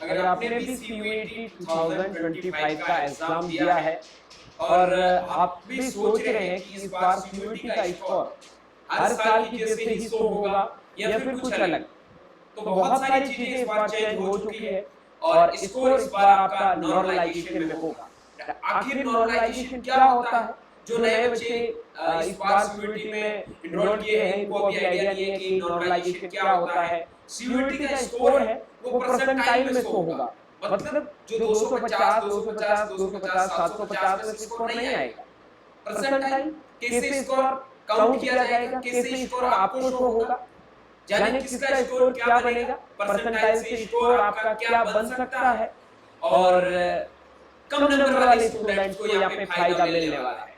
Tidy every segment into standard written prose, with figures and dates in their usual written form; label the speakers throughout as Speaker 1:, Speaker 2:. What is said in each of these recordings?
Speaker 1: अगर आपने भी सीयूईटी 2025 का एग्जाम दिया है और आप भी सोच रहे हैं कि इस बार सीयूईटी का स्कोर हर साल की जैसे ही शो होगा या फिर कुछ अलग, तो बहुत सारी चीजें इस बार चेंज हो चुकी है और स्कोर इस बार आपका नॉर्मलाइजेशन में होगा। आखिर नॉर्मलाइजेशन क्या होता है? जो नए बच्चे इस बार सीयूईटी में इनरोल किए हैं इनको अभी आइडिया नहीं है कि नॉर्मलाइजेशन क्या होता है। सीयूईटी का स्कोर है वो परसेंटाइल में शो होगा, मतलब जो 250 250 250 750 में स्कोर नहीं आएगा। परसेंटाइल कैसे स्कोर काउंट किया जाएगा, कैसे स्कोर आपको शो होगा, यानी किसका स्कोर क्या बनेगा, परसेंटाइल से स्कोर आपका क्या बन सकता है और कम नंबर वाले स्टूडेंट्स को यहाँ पे फायदा मिलने वाला है।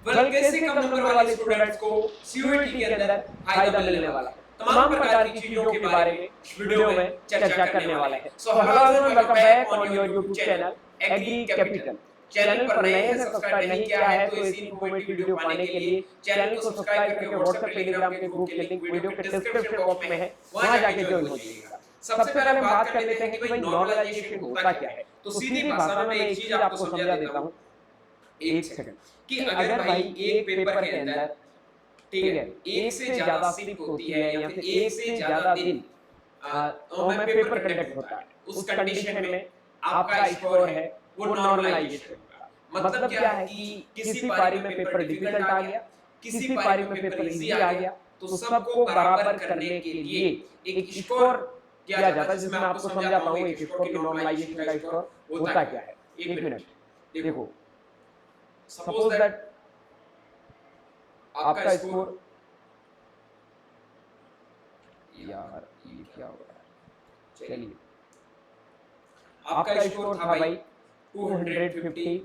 Speaker 1: वेल, कैसे कम नंबर वाले स्टूडेंट्स को सीयूईटी के अंदर फायदा मिलने वाला है, तमाम प्रकार की चीजों के बारे में वीडियो में चर्चा करने वाला है। So hello everyone, welcome back on your YouTube channel agri capital. Channel पर नए हैं, सब्सक्राइब नहीं किया है तो ऐसी इन्फॉर्मेटिव वीडियो पाने के लिए चैनल को सब्सक्राइब करके व्हाट्सएप टेलीग्राम के ग्रुप के लिंक वीडियो के डिस्क्रिप्शन बॉक्स में है, वहां जाके ज्वाइन हो जाइएगा। सबसे पहले हम बात कर लेते हैं कि भाई नॉर्मलाइजेशन होता क्या है। तो सीधी भाषा में मैं एक चीज आपको समझा देता हूँ, एक सेकंड, कि अगर भाई एक पेपर के अंदर, ठीक है, एक से ज्यादा शिफ्ट होती है या फिर एक से ज्यादा दिन में पेपर कंडक्ट होता है, उस कंडीशन में आपका स्कोर है वो नॉर्मलाइजेशन होगा। मतलब क्या है कि किसी पारी में पेपर डिफिकल्ट आ गया, किसी पारी में पेपर इजी आ गया, तो सबको बराबर करने के लिए एक स्कोर किया जाता है, जिसमें आपको समझाता हूँ एक स्कोर की नॉर्मलाइजेशन का स्कोर होता क्या है। एक मिनट देखो, सपोज दैट आपका स्कोर, यार ये क्या हो रहा है, चलिए, आपका स्कोर था भाई 250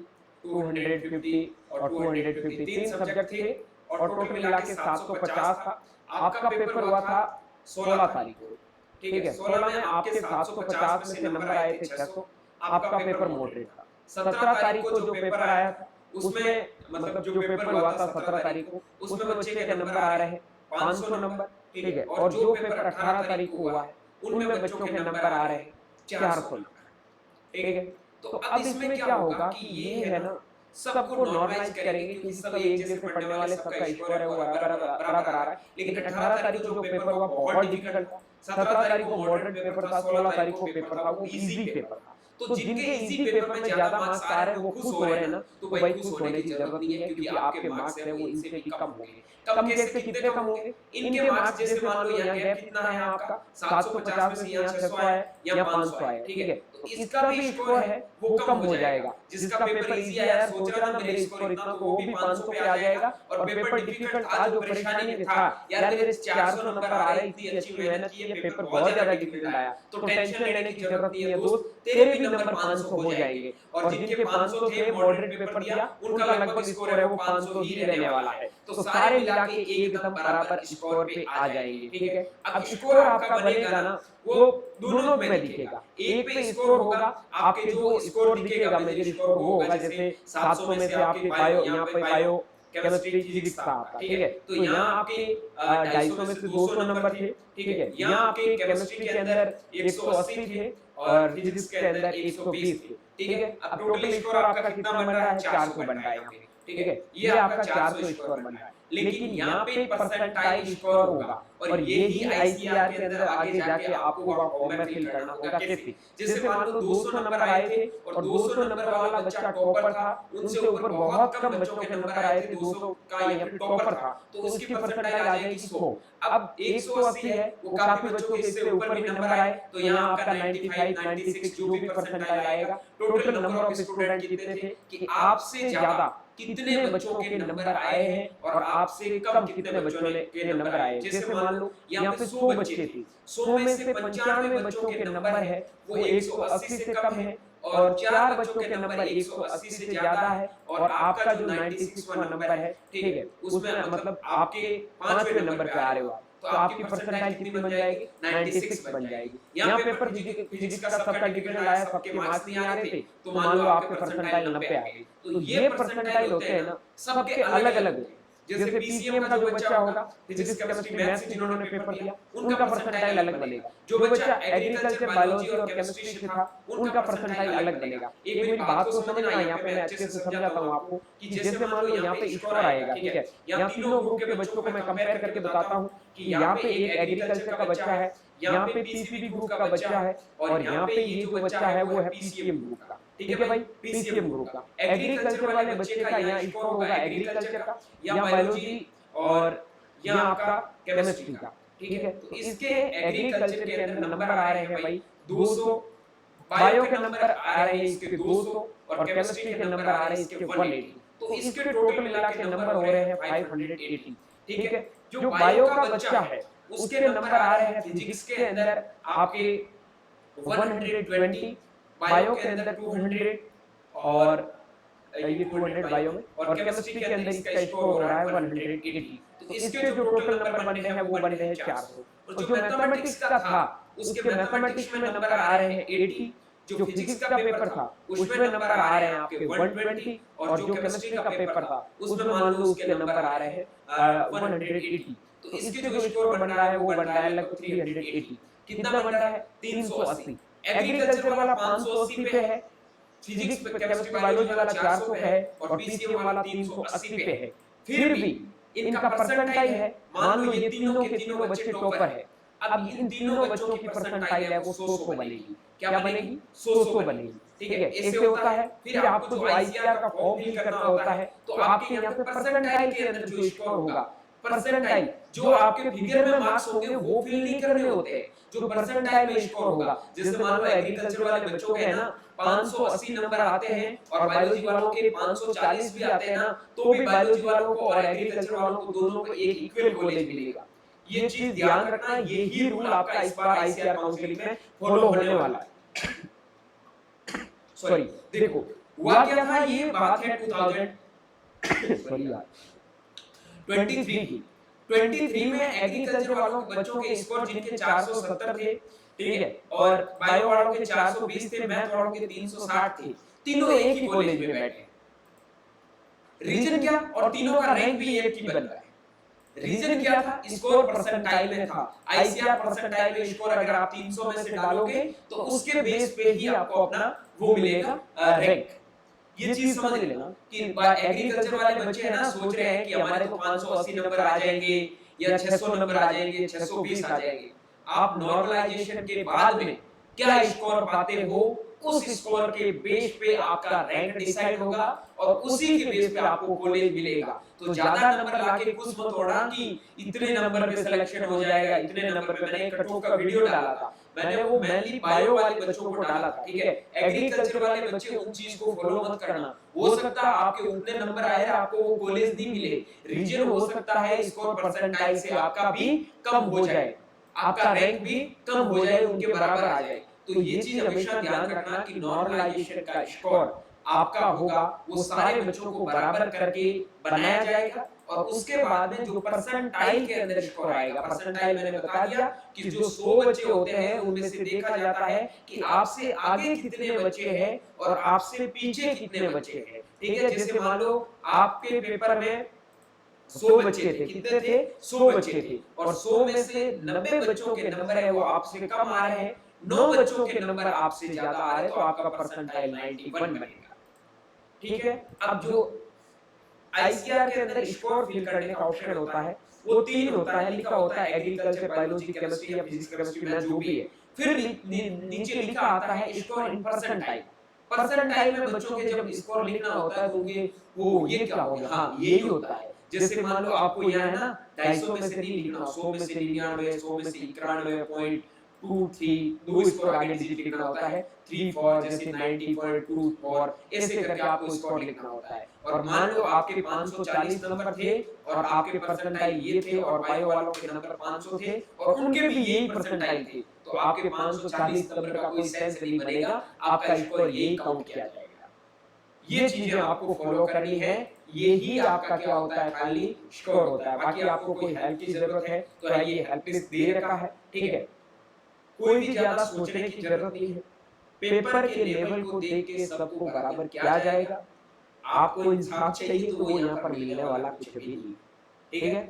Speaker 1: 250 और 250, तीन सब्जेक्ट थे और टोटल मिला के 750 था। आपका पेपर हुआ था 16 तारीख को, ठीक है। 16 में आपके 750 में से नंबर आए थे 600, आपका पेपर मॉडरेट था। 17 तारीख को जो पेपर आया था उसमें, मतलब जो पेपर हुआ था 17 तारीख को, उसमें बच्चे के नंबर आ रहे हैं 500 नंबर, ठीक है। और जो पेपर 18 तारीख को हुआ है उनमें बच्चों के नंबर आ रहे हैं 400 नंबर, ठीक है। तो अब इसमें क्या होगा कि ये है ना, सबको नॉर्मलाइज करेंगे क्योंकि सब एक जैसे पढ़ने वाले, सबका स्कोर है वो बराबर बराबर आ रहा है। लेकिन 18 तारीख को जो पेपर हुआ बहुत डिफिकल्ट था, 17 तारीख को मॉडरेट पेपर था, 16 तारीख को पेपर था वो इजी पेपर था। तो जिनके इजी पेपर में ज्यादा मार्क्स आ रहे हैं वो खुश हो रहे हैं ना, तो भाई खुश होने की जरूरत नहीं है क्योंकि आपके मार्क्स है वो इनसे भी कम होंगे। कम कैसे, कितने कम होंगे, इनके मार्क्स जैसे मान लो यहाँ गैप कितना है आपका 750 में से यहाँ 600 आया या 500 आया, ठीक है। तो इसका भी स्कोर है वो कम हो जाएगा। जिसका पेपर इजी आया, यार सोच रहा ना मेरे स्कोर इतना, तो वो भी 500 पे आ जाएगा। और पेपर डिफिकल्ट था, जो परेशानी में था, यार मेरे 400 नंबर आ रहे, इतनी अच्छी मेहनत की है, पेपर बहुत ज्यादा डिफिकल्ट आया, तो टेंशन लेने की जरूरत नहीं है दोस्त, तेरे भी नंबर 500 हो जाएंगे। और जिनके 500 थे मॉडरेट पेपर दिया, उनका लगभग स्कोर है वो 500 ही रहने वाला है। तो सारे मिला के एकदम बराबर स्कोर पे आ जाएंगे, ठीक है। अब स्कोर आपका बनेगा ना वो दोनों में दिखेगा। एक पे स्कोर होगा, आपके जो स्कोर दिखेगा मेजर स्कोर वो होगा, जैसे 700 में से आपके बायो, यहाँ पे बायो केमिस्ट्री फिजिक्स का आता, ठीक है। तो यहाँ आपके 250 में से 200 नंबर थे, ठीक है। यहाँ आपके केमिस्ट्री के अंदर 180 थे और फिजिक्स के अंदर 120 थे, ठीक है। अब टोटल स्कोर आपका कितना बन रहा है, 400 बन रहा है यहाँ पे, ठीक है। ये आपका 400 स्कोर बन रहा है। लेकिन यहाँ पे परसेंटाइल स्कोर होगा और यही आईसीआर के अंदर आगे जाके आपको फॉर्म में फिल करना होगा। कैसे, जैसे मान लो 200 नंबर आए थे और 200 नंबर वाला बच्चा टॉपर था, उनसे ऊपर बहुत कम बच्चों के नंबर आए थे, 200 का या फिर टॉपर था, तो उसकी परसेंटाइल आ जाएगी 100। अब 180 है, वो काफी बच्चों के इससे ऊपर भी नंबर आए, तो यहाँ आपका 95 96 जो भी परसेंटाइल आएगा, टोटल नंबर ऑफ स्टूडेंट कितने थे कि आपसे ज्यादा कितने बच्चों के नंबर आए हैं और आपसे कम कितने बच्चों के नंबर आए हैं। जैसे मान लो यहाँ पे 100 बच्चे थे, 100 में से 95 बच्चों के नंबर है वो 180 से कम है और 4 बच्चों के नंबर 180 से ज्यादा है और आपका जो 96वां नंबर है, ठीक है, उसमें मतलब आपके 5वें नंबर पे आ रहे हो आप, तो आपकी परसेंटाइल कितनी बन जाएगी, 96 बन जाएगी। यहाँ पेपर फिजिक्स का सबका डिफिकल्ट आया, सबके मार्क्स नहीं आ रहे थे, तो मान लो आपके परसेंटाइल 90 आ गई। तो ये परसेंटाइल होते हैं ना सबके अलग अलग होते हैं। जैसे पीसीएम का जो बच्चा होगा, फिजिक्स केमिस्ट्री मैथ्स जिन्होंने पेपर दिया, उनका परसेंटाइल अलग बनेगा। जो बच्चा एग्रीकल्चर बायोलॉजी और केमिस्ट्री से था, उनका परसेंटाइल अलग बनेगा। एक मेरी बात को समझना, यहाँ पे मैं अच्छे से समझाता हूँ आपको कि जैसे मान लो यहाँ पे स्कोर आएगा, ठीक है, यहाँ तीनों ग्रुप के बच्चों को मैं कंपेयर करके बताता हूँ कि यहाँ पे एक एग्रीकल्चर का बच्चा है, यहाँ पे पीसीबी ग्रुप का बच्चा है, और यहाँ पे ये जो बच्चा है वो है पीसीएम ग्रुप का। ठीक है भाई, पीसीएम ग्रुप का। एग्रीकल्चर वाले बच्चे का यहाँ स्कोर होगा एग्रीकल्चर का, या बायोलॉजी और यहाँ आपका केमिस्ट्री का। ठीक है, तो इसके एग्रीकल्चर के अंदर नंबर आ रहे हैं भाई 200, बायो के नंबर आ रहे हैं इसके 200, और केमिस्ट्री के नंबर आ रहे हैं इसके 180। तो इसके टोटल मिला के नंबर हो रहे हैं 580। ठीक है, जो बायो का बच्चा है उसके नंबर आ रहे हैं फिजिक्स के अंदर आपके 120, बायो के अंदर 200, और ये 200 बायो में, और केमिस्ट्री के अंदर इसका स्कोर हो रहा है 180। तो इसके जो टोटल नंबर बन रहे हैं वो बन रहे हैं 400। और जो मैथमेटिक्स का था उसके मैथमेटिक्स में नंबर आ रहे हैं 80, जो फिजिक्स का पेपर था उसमें नंबर आ रहे हैं आपके 120, और जो केमिस्ट्री का पेपर था उसमें मान लो उसके नंबर आ रहे हैं 180। तो इसके जो स्कोर बन रहा है वो बन रहा है लगभग 380। कितना बन रहा है? 380। एग्रीकल्चर वाला 580 पे है, फिजिक्स केमिस्ट्री बायोलॉजी वाला 400 पे है, और पीसीएम वाला 380 पे है। फिर भी इनका परसेंटाइल है, मान लो ये तीनों के तीनों बच्चे टॉपर है, अब इन तीनों बच्चों की परसेंटाइल है वो 100 बनेगी। क्या बनेगी? 100 बनेगी। ठीक है, ऐसे होता है। फिर आपको जो आईसीआर का फॉर्म फिल करना होता है, तो आपके यहाँ पे परसेंटाइल के अंदर जो स्कोर होगा, परसेंटाइल जो आपके फिगर में मार्क्स होंगे वो फिल नहीं करने होते हैं, जो परसेंटाइल में स्कोर होगा। जैसे मान लो एग्रीकल्चर वाले बच्चों के है ना 580 नंबर आते हैं, और बायोलॉजी वालों के 540 भी आते हैं ना, तो भी बायोलॉजी वालों को और एग्रीकल्चर वालों को दोनों को एक इक्वल कॉलेज मिलेगा। ये चीज ध्यान रखना, यही रूल आपका इस बार आईसीआर काउंसिलिंग में फॉलो होने वाला है। सॉरी, देखो हुआ क्या था, ये बात है 2023 की। 23 में एग्रीकल्चर वालों के बच्चों के स्कोर जिनके 470 थे, ठीक है, और बायो वालों के 420 थे, मैथ वालों के 360 थे, तीनों एक ही कॉलेज में बैठे। रीजन क्या? और तीनों का रैंक भी एक ही बन रहा है। रीजन क्या था? स्कोर परसेंटाइल में था। आईसीआर परसेंटाइल में स्कोर अगर आप 300 में से डालोगे तो उसके बेस पे ही आपको अपना वो मिलेगा रैंक। ये चीज समझ लेना कि एग्रीकल्चर वाले बच्चे है ना सोच रहे हैं कि हमारे को 580 नंबर आ जाएंगे या 600 नंबर आ जाएंगे, 620 आ जाएंगे। आप नॉर्मलाइजेशन के बाद में क्या स्कोर पाते हो, उस स्कोर के बेस पे आपका रैंक डिसाइड होगा, और उसी के बेस पे आपको कॉलेज मिलेगा। तो ज्यादा नंबर लाके खुश मत होना कि इतने नंबर पे सिलेक्शन हो जाएगा, इतने नंबर पे। मैंने कटऑफ का वीडियो डाला था, मैंने वो मेनली बायो वाले बच्चों को डाला था, ठीक है। एग्रीकल्चर वाले बच्चे उन चीज को फॉलो मत करना। हो सकता है आपके उतने नंबर आए, आपको वो कॉलेज नहीं मिले। रीजन हो सकता है स्कोर परसेंटाइल से आपका भी कम हो जाए, आपका रैंक भी कम हो जाए, उनके बराबर आ जाए। तो ये चीज हमेशा ध्यान रखना कि नॉर्मलाइजेशन का स्कोर आपका होगा वो सारे बच्चों को बराबर करके बनाया जाएगा, और उसके बाद में जो परसेंटाइल के अंदर स्कोर आएगा, परसेंटाइल मैंने बता दिया कि जो 100 बच्चे होते हैं उनमें से देखा जाता है कि आपसे आगे कितने बच्चे हैं और आपसे पीछे कितने बच्चे हैं। ठीक है, जैसे मान लो आपके पेपर में 100 बच्चे थे, कितने थे? 100 बच्चे थे, और 100 में से 90 बच्चों के नंबर है वो आपसे कम आ रहे हैं, 9 बच्चों के नंबर आपसे ज्यादा आ रहे हैं, तो आपका परसेंटाइल 91 बनेगा। ठीक है, अब जो आईसीआर के अंदर स्कोर फिल करने का ऑप्शन होता है वो 3 होता है, लिखा होता है एग्रीकल्चर, बायोलॉजी, केमिस्ट्री या फिजिक्स, केमिस्ट्री, मैथ जो भी है। फिर नीचे लिखा आता है स्कोर इन परसेंटाइल। परसेंटाइल में बच्चों के जब स्कोर लिखना होता है तो ये क्या हो गया? हाँ, यही होता है। जैसे मान लो आपको यहाँ है ना 250 में से नहीं लिखना, 100 में से 99, 100 में से 91.23, दो स्कोर आगे डिजिट लिखना होता है, 34 जैसे 90.24, ऐसे करके आपको स्कोर लिखना होता है। और मान लो आपके 540 नंबर थे और आपके परसेंटाइल ये थे, और बायो वालों के नंबर 500 थे और उनके भी यही परसेंटाइल थे, तो आपके 540 नंबर का कोई सेंस नहीं बनेगा, आपका स्कोर यही काउंट किया जाएगा। ये चीजें आपको फॉलो करनी है, यही आपका क्या होता है, फाइनली स्कोर होता है। बाकी आपको कोई हेल्प की जरूरत है तो ये हेल्प लिस्ट दे रखा है, ठीक है। कोई भी ज्यादा सोचने की जरूरत नहीं है, पेपर के लेवल को देख के सबको बराबर किया जाएगा। आपको इंसाफ चाहिए तो वो यहाँ पर मिलने वाला कुछ भी नहीं। ठीक है।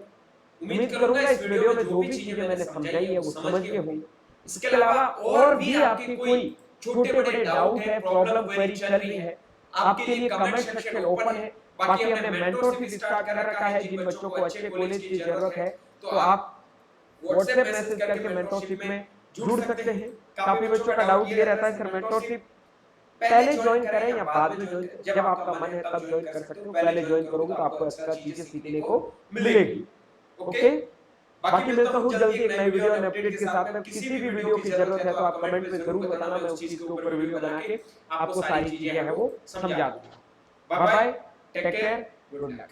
Speaker 1: उम्मीद करूंगा इस वीडियो में जो भी चीजें मैंने समझाई है वो समझ गए होंगे। इसके अलावा और भी आपके कोई छोटे बड़े डाउट है, प्रॉब्लम क्वेरी चल रही है, आपके लिए कमेंट सेक्शन ओपन है। बाकी हमने मेंटरशिप स्टार्ट कर रखा है, जिन बच्चों को अच्छे कॉलेज की जरूरत है तो आप व्हाट्सएप मैसेज करके मेंटरशिप में जुड़ सकते हैं। काफी बच्चों का डाउट ये रहता है सर मेंटरशिप पहले ज्वाइन करें या बाद में ज्वाइन करें। जब आपका मन है तब ज्वाइन कर सकते हो, पहले ज्वाइन करोगे तो आपको एक्स्ट्रा चीजें सीखने को मिलेगी। ओके, बाकी मिलता हूँ जल्दी एक नई वीडियो और अपडेट के साथ में। किसी भी वीडियो की जरूरत है तो आप कमेंट में जरूर बताना, मैं उस चीज के ऊपर वीडियो बना के आपको सारी चीजें है वो समझा दूंगा। Bye bye, take care, good luck.